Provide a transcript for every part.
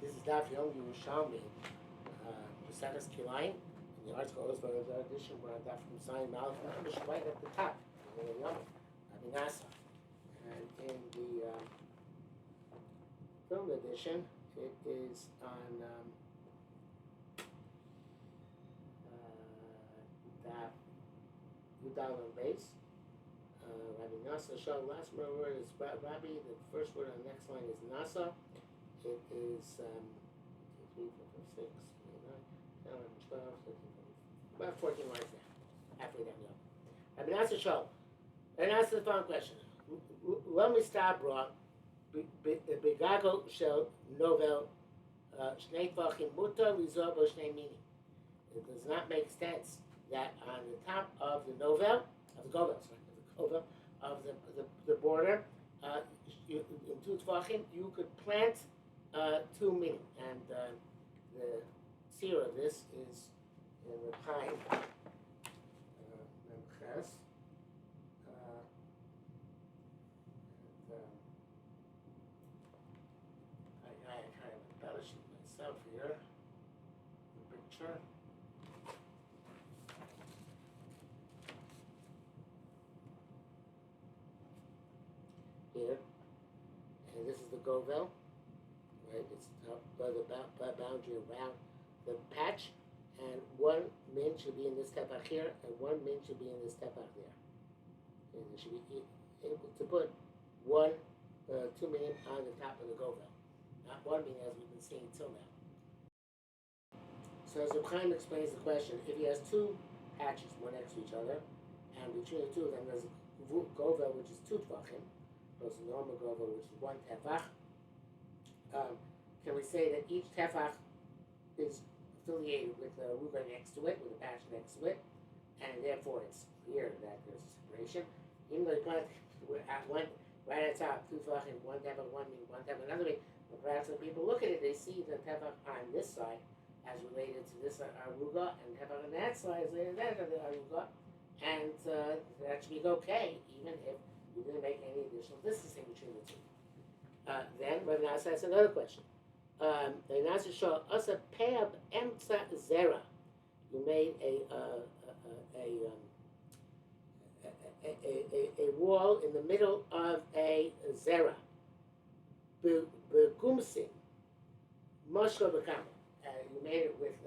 This is Daf Yom Yerushalmi Kilayim. And the article is by the edition where Daf from Zion Malach and right at the top. Abinasa. And in the film edition, it is on Daf Yudal and base. Rabbi Nasa Shah. Last word is Rabbi. The first word on the next line is Nasa. It is 2, 3, 4, 5, 6, 8, 9, 10, 11, 12, 13, 14, about 14 lines now. Halfway down the Rabbi Nasa Shah. And that's the following question. When we start brought Begago Shel Novel Shnei Tvachim Mutar Lizor Bo Shnei Mini. It does not make sense that on the top of the novel, of the govel, of the border, in 2 tvachim, you could plant 2 mini. And the seer of this is in the pine Memches. I kind of embellish it myself here. The picture. Here, and this is the govel, right? It's by the boundary around the patch, and 1 min should be in this tefach here, and 1 min should be in this tefach there. And you should be able to put 2 min on the top of the govel, not 1 min as we've been seeing till now. So as the Chaim explains the question, if he has 2 patches, one next to each other, and between the 2 of them there's a govel which is 2 tvachim, plus a normal govel, which is 1 tefach. Can we say that each tefach is affiliated with the ruga next to it, with a patch next to it, and therefore it's clear that there's a separation? Even though we're at one right at the top, 2 tefachim, 1 tefach, 1 min, 1 tefach, another min. But perhaps when people look at it, they see the tefach on this side as related to this aruga, and tefach on that side is related to that aruga, and that should be okay, even if we didn't make any additional distancing between the 2. Then, Rabbi Nasa asks another question. Rabbi Nasa show us a peab emtza zera. You made a wall in the middle of a zera. Begumsin, moshko bekama. You made it with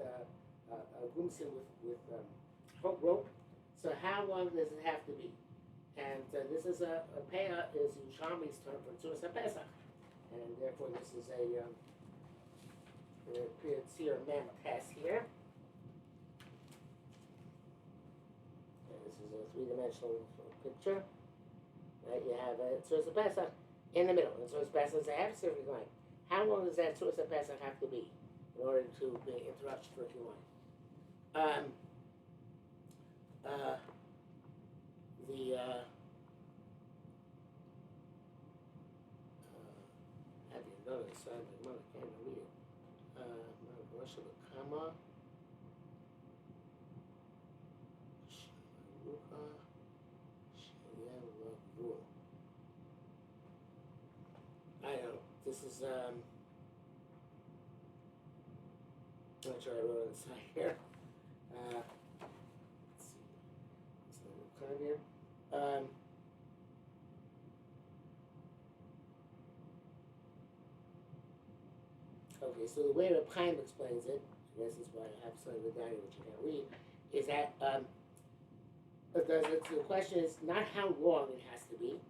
a gumsin with rope. So how long does it have to be? And this is a peah is Yerushalmi's term for Tzuras HaPesach, and therefore this is a Tzir Mem test here. And this is a 3-dimensional picture. Right, you have a Tzuras HaPesach in the middle, and Tzuras HaPesach is a half-circular line. How long does that Tzuras HaPesach have to be in order to be interrupted for a few lines? I didn't know this, so I can't even read it. Worship of Kama. I don't know. This is, I'm not sure I wrote it inside here. Let's see. So we'll come here. Okay, so the way Reb Chaim explains it, I guess is why I have something with Danny which you can't read, is that the question is not how long it has to be,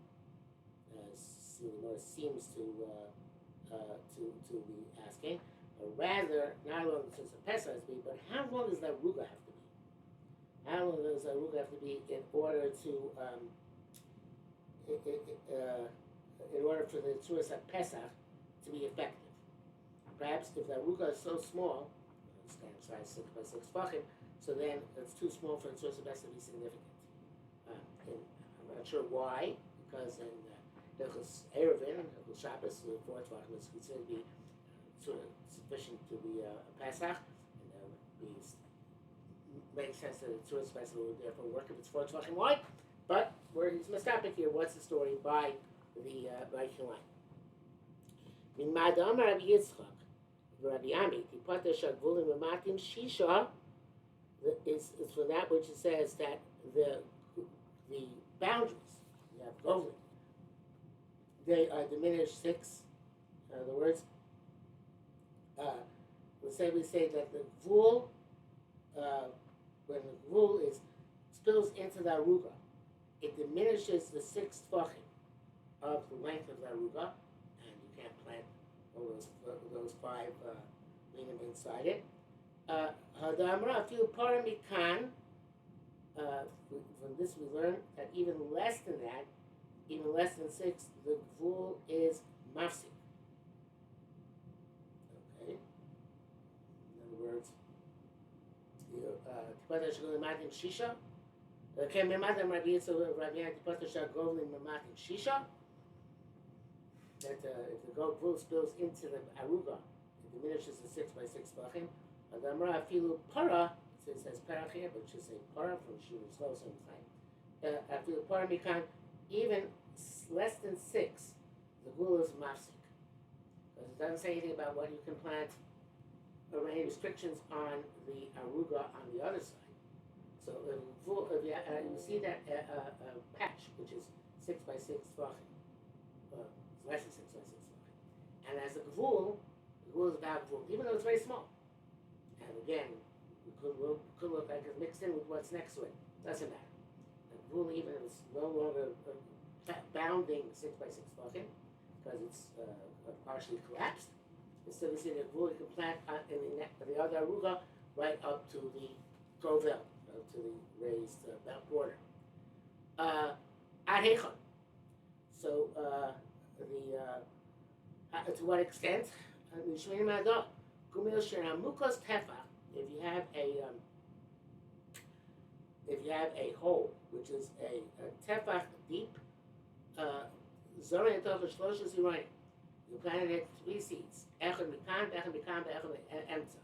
seems to be asking, or rather, not how long the Tzuras HaPesach has to be, but how long does that ruga have to be? How long does that ruga have to be in order to in order for the Tzuras HaPesach to be effective? Perhaps if that ruga is so small, standard size 6 by 6 tvachim, so then it's too small for the Tzuras HaPesach to be significant. And I'm not sure why, because in Hilchos Eruvin, Hilchos Shabbos, the 4 tvachim is considered to be sort of sufficient to be a Pesach, and that would makes sense that the Tzuras HaPesach would therefore work if it's 4 tvachim wide. But where he's mistopic here, what's the story by the by Kilayim? Min Madam Rabbi Yitzchak, Rabbi Ami, Tipata Shagvulim Mamatim Shisha is from that which it says that the boundaries, you have Govlim, they are diminished 6. In other words, we say that the gvul, when the gvul spills into the aruga, it diminishes the 6 tvachim of the length of the aruga, and you can't plant all those 5 minim inside it. Hadamra, a few paramikan. From this we learn that even less than that, even less than 6, the gvul is mafsik. Okay. In other words, Tipata Shagol Matim Shisha. Okay, Mematim Rabbi Yitzhak Rabbi Tipata Shagol Mematim Shisha. That if the gvul spills into the aruga, it diminishes the 6 by 6 tvachim. Adamra afilu para. It says para here, but it should say para from Shuvah slow sometimes. Afilu para mikan, even less than 6, the gvul is mafsik. Because it doesn't say anything about what you can plant or any restrictions on the aruga on the other side. So if you see that patch, which is 6 by 6 tvachim, it's less than 6 by 6 tvachim, and as a gvul, the gvul is about gvul, even though it's very small. And again, it could look like it's mixed in with what's next to it. Doesn't matter. The gvul, even if it's no longer bounding 6 by 6 tvachim, because it's partially collapsed, instead of seeing a gvul, you can plant in the other aruga right up to the govel, to the raised border. Adhechon. So to what extent? If you have a hole which is a tefach deep, you planted it 3 seeds. Echad mikan, echad mikan, echad emtza.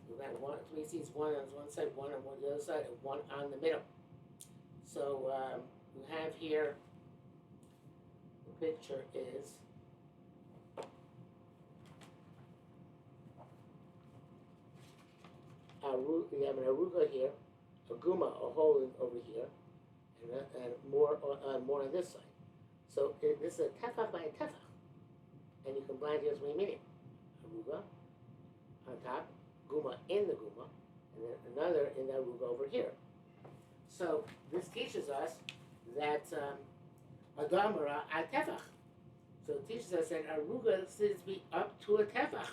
You got 3 seeds, one on one side, one on the other side, and one on the middle. So we have here, the picture is you have an aruga here, a guma, a hole over here, and more on this side. So this is a tefach by a tefach. And you can plant here 3 minim. Aruga on top, guma in the guma, and then another in the aruga over here. So this teaches us that adamara a tefach. So it teaches us that aruga needs to be up to a tefach.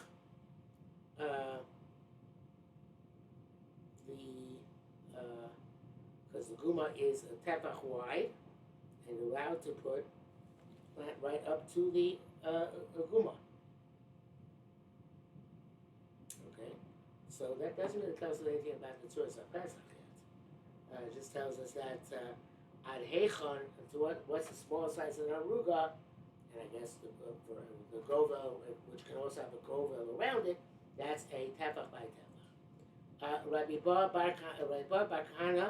Because the guma is a tefach wide, and you're allowed to plant right up to the guma. Okay, so that doesn't really tell us anything about the Tzuras HaPesach yet. It just tells us that ad heichon, what's the small size of an aruga, and I guess for the govel, which can also have a govel around it, that's a tefach by tefach. Rabbi Bar Kahana,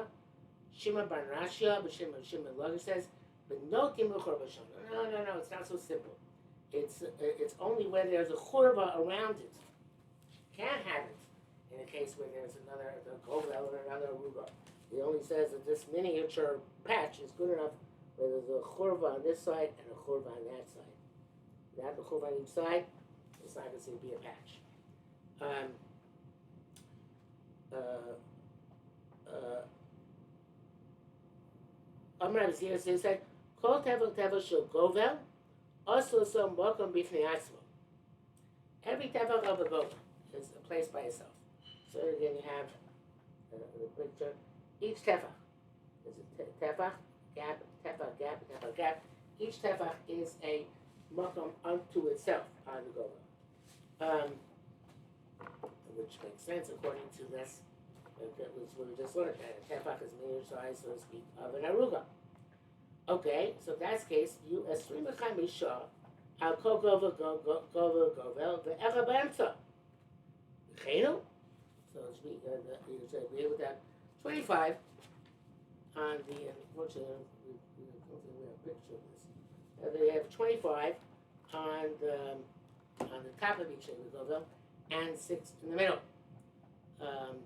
Shimon Bar Rashia, but Shimon Lager says, but no timuchor b'shana. No, it's not so simple. It's only when there's a churva around it. Can't have it in a case where there's another govel or another aruga. He only says that this miniature patch is good enough where there's a churva on this side and a churva on that side. Without the churva on each side, it's not going to be a patch. Amar Zir says that Kol tevel shel govel also some mokum b'fnei atzmo. Every tefach of a govel is a place by itself. So again, you have the picture. Each tefach is a tefach gap, tefach gap, tefach gap. Each tefach is a mokum unto itself on the govel, which makes sense according to this. That was what we just learned. That a tefach is miniature size, so to speak, of an aruga. Okay, so if that's the case, you asrim b'chaim b'shah al kol govel the echa b'emtza. Chenu. So you should be able to have 25 on the. Unfortunately, we have a picture of this. They have 25 on the top of each of the govel, and 6 in the middle. Um,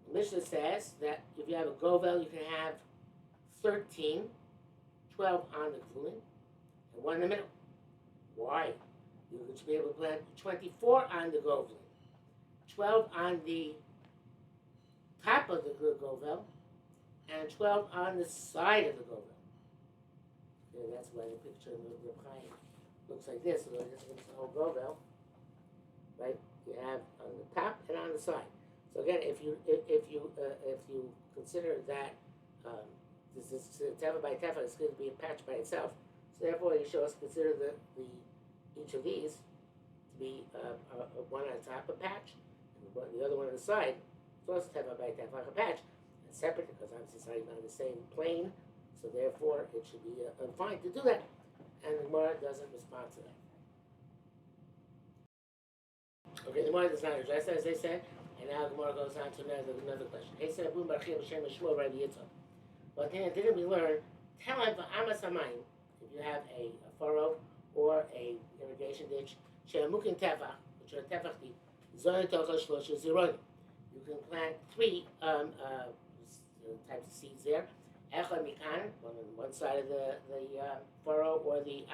the Mishnah says that if you have a govel, you can have 13, 12 on the gvulin, and 1 in the middle. Why? You should be able to plant 24 on the govel, 12 on the top of the govel, and 12 on the side of the govel. Okay, that's why the picture of the Chaim looks like this. So this is the whole govel, right? You have on the top and on the side. So again, if you consider that this is tefa by tefa, it's going to be a patch by itself. So therefore, you should also consider the each of these to be one on the top a patch, and the other one on the side is also tefa by tefa like a patch. It's separate because obviously it's not even on the same plane. So therefore, it should be fine to do that. And the Gemara doesn't respond to that. Okay, the Gemara does not address that, as they said. And now the Gemara goes on to another question. But then didn't we learn, tell him if you have a furrow or a irrigation ditch, which are tefach, you can plant 3 types of seeds there. Echad mikan, one side of the furrow or the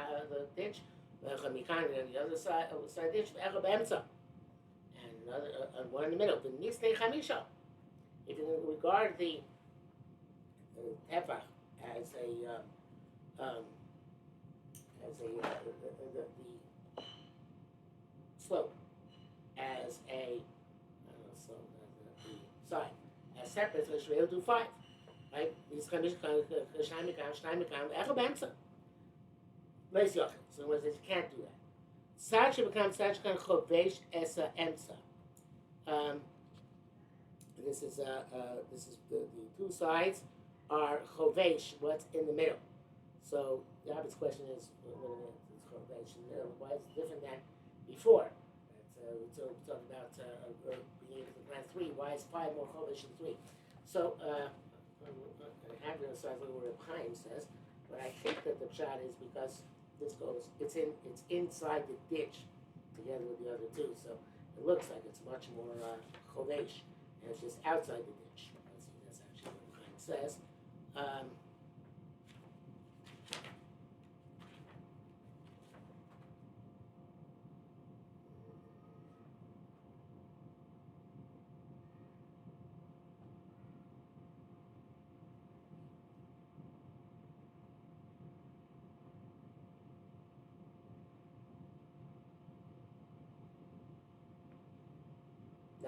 ditch. Echad mikan, and the other side of the ditch. Echad be'emtza, and another one in the middle. The nisnei chamisha. If you regard the tefach as the slope as a the side as separate, so we should be able to do 5. Right? These chamish echad be'emtza. Leis yochid. So in other words, you can't do that. Sad should become such kind of chovesh esa emtza. This is the 2 sides are chovesh. What's in the middle? So the obvious question is, what is chovesh in the middle? Why is it different than before? We talked about being able to plant 3. Why is 5 more chovesh than 3? So I have to decide what Reb Chaim says, but I think that the pshat is because it's inside the ditch together with the other 2, so it looks like it's much more chovesh, and it's just outside the ditch. That's actually what Reb Chaim says.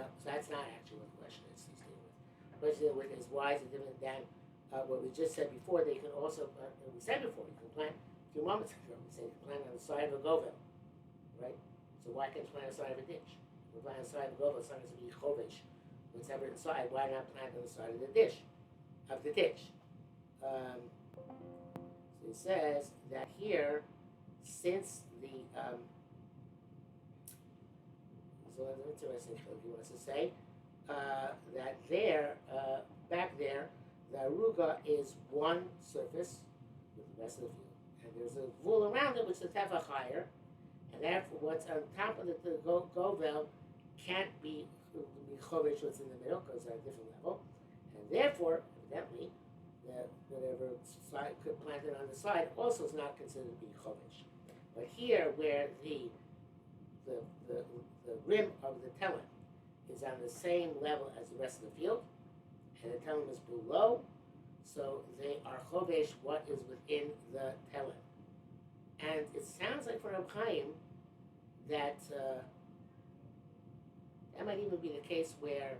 No, so that's not actually what the question is he's dealing with. The question he's dealing with is why is it different than what we just said before? They can also, we said before, you can plant, a few moments ago, we said you can plant on the side of a govel, right? So why can't you plant on the side of a ditch? If you plant on the side of a govel, it's not going to be chovesh. Whatever inside, why not plant on the side of the ditch? So he says that here, since the so that's interesting. He wants to say that there, back there, the aruga is one surface with the rest of the field, and there's a wool around it which is tefach higher, and therefore what's on top of the govel can't be chovesh what's in the middle because they're at a different level, and therefore, evidently, whatever side planted on the side also is not considered to be chovesh. But here, where the rim of the telem is on the same level as the rest of the field, and the telem is below, so they are chovesh what is within the telem. And it sounds like for Reb Chaim that that might even be the case where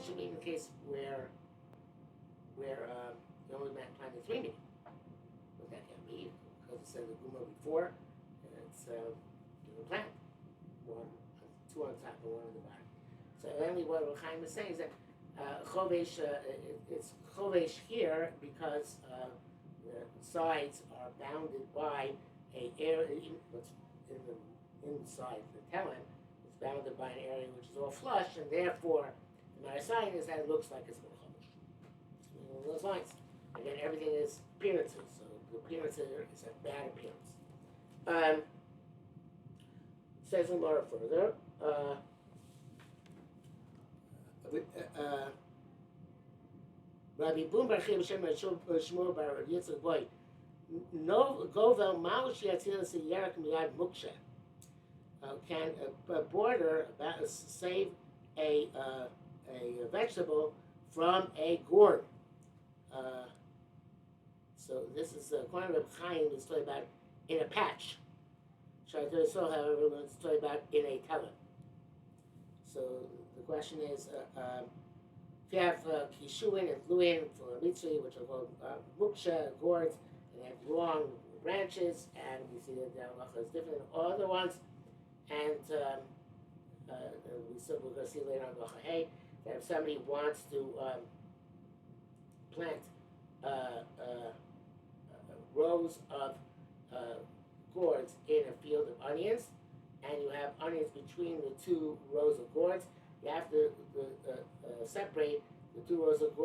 should be the case where you only planted 3 meters. But that can't be because it said the guma before. It's plant 2 on top and 1 on the bottom. So only what Reb Chaim is saying is that chovesh it's chovesh here because the sides are bounded by a area what's inside the telem is bounded by an area which is all flush, and therefore my sign is that it looks like it's more chovesh. Those lines. Again, everything is appearances. So the appearance here is a bad appearance. Says more further. Rabbi Boom Bar Chim Shem Shmuel Bar Yitzchak Boy. No govel maush yatzilas yerak miyad muksha. Can a border save a vegetable from a gourd? So this is according to Reb Chaim. It's talking about in a patch. Shaitor so, however, it's talking about in a teller. So the question is, if you have kishuin and luin for mitzvah, which are called muksha gourds, and they have long branches, and we see that the halacha is different than all other ones. And we're going to see later on halacha hey that if somebody wants to plant rows of gourds in a field of onions, and you have onions between the two rows of gourds, you have to separate the two rows of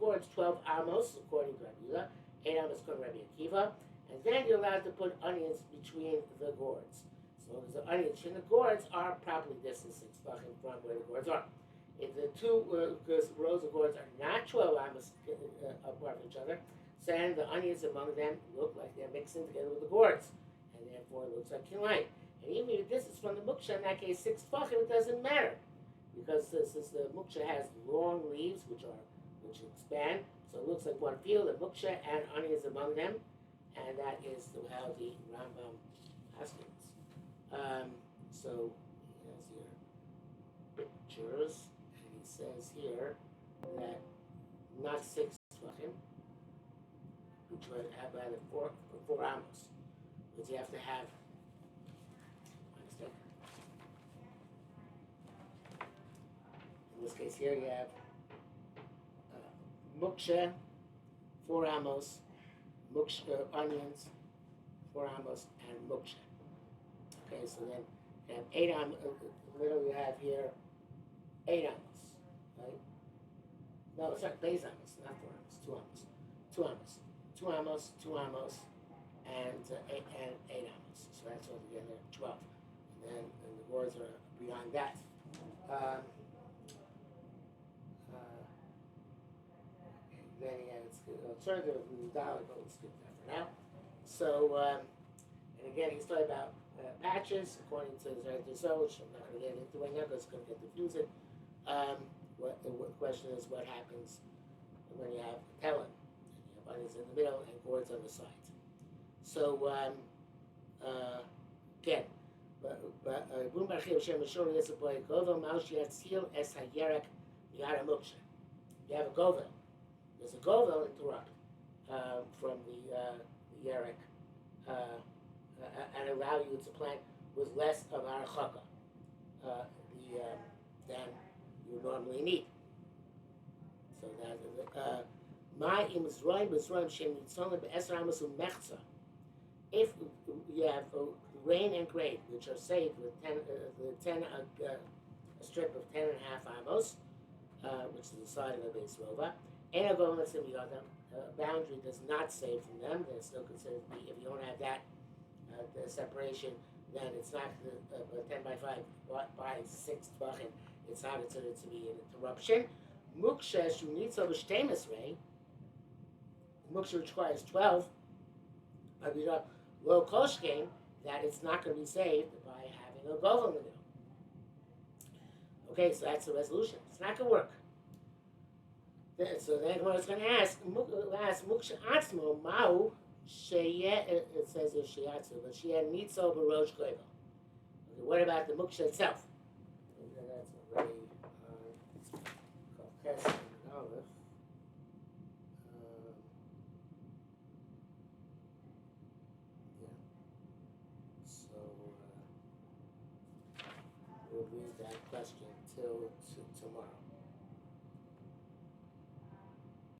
gourds 12 amos according to Rabbi Yehuda, 8 amos according to Rabbi Akiva, and then you're allowed to put onions between the gourds. So as the onions between the gourds are properly distanced 6 tefachim from where the gourds are. If the two rows of gourds are not 12 amos apart from each other, then the onions among them look like they're mixing together with the gourds, and therefore it looks like kilayim. And even if this is from the muksha, in that case 6 tefachim, it doesn't matter, because since the muksha has long leaves which expand, so it looks like one field of muksha and onions among them, and that is how the Rambam haskins. So he has here pictures, and he says here that not 6 tefachim, which would have by the 4 amos, which you have to have. Understand? In this case here, you have muksha, 4 amos, onions, 4 amos, and muksha. Okay, so then you have 8 amos. In the middle, you have here 8 amos, right? No, sorry, base amos, not 4 amos, 2 amos, 2 amos. 2 amos, 2 amos, and 8 amos. So that's altogether 12. And the gourds are beyond that. Then again, it's alternative dollar, but we'll skip that for now. So, and again, he's talking about patches according to the Zayat, which I'm not going to get into right now because it's going to get confusing. The question is what happens when you have telling. Onions in the middle and gourds on the sides. So again, Boom Bar Chim Shem Shor Yitzchak Boy Govel Maush Yatzil Es Hayerek Yara Muksha. You have a govel. There's a govel interrupt from the yerek and allow you to plant with less of our chaka than you normally need. So that my if you have grain and grain, which are saved with a strip of 10 and a half amos, which is the side of the base rova, and a boundary does not save from them. They're still considered to be, if you don't have that the separation, then it's not 10 by 5 by 6 tefachim. It's not considered to be an interruption. Muksha shunitza b'shtemes rei. Muksha requires 12. Low koshkein, that it's not going to be saved by having a govel in the middle. Okay, so that's the resolution. It's not going to work. So then what it's going to ask Muksha atzmo mau sheyeh, it says it's sheyatzu, but sheyeh nitzo b'rosh govel. Okay, what about the muksha itself? That's already called olive. So we'll leave that question till tomorrow.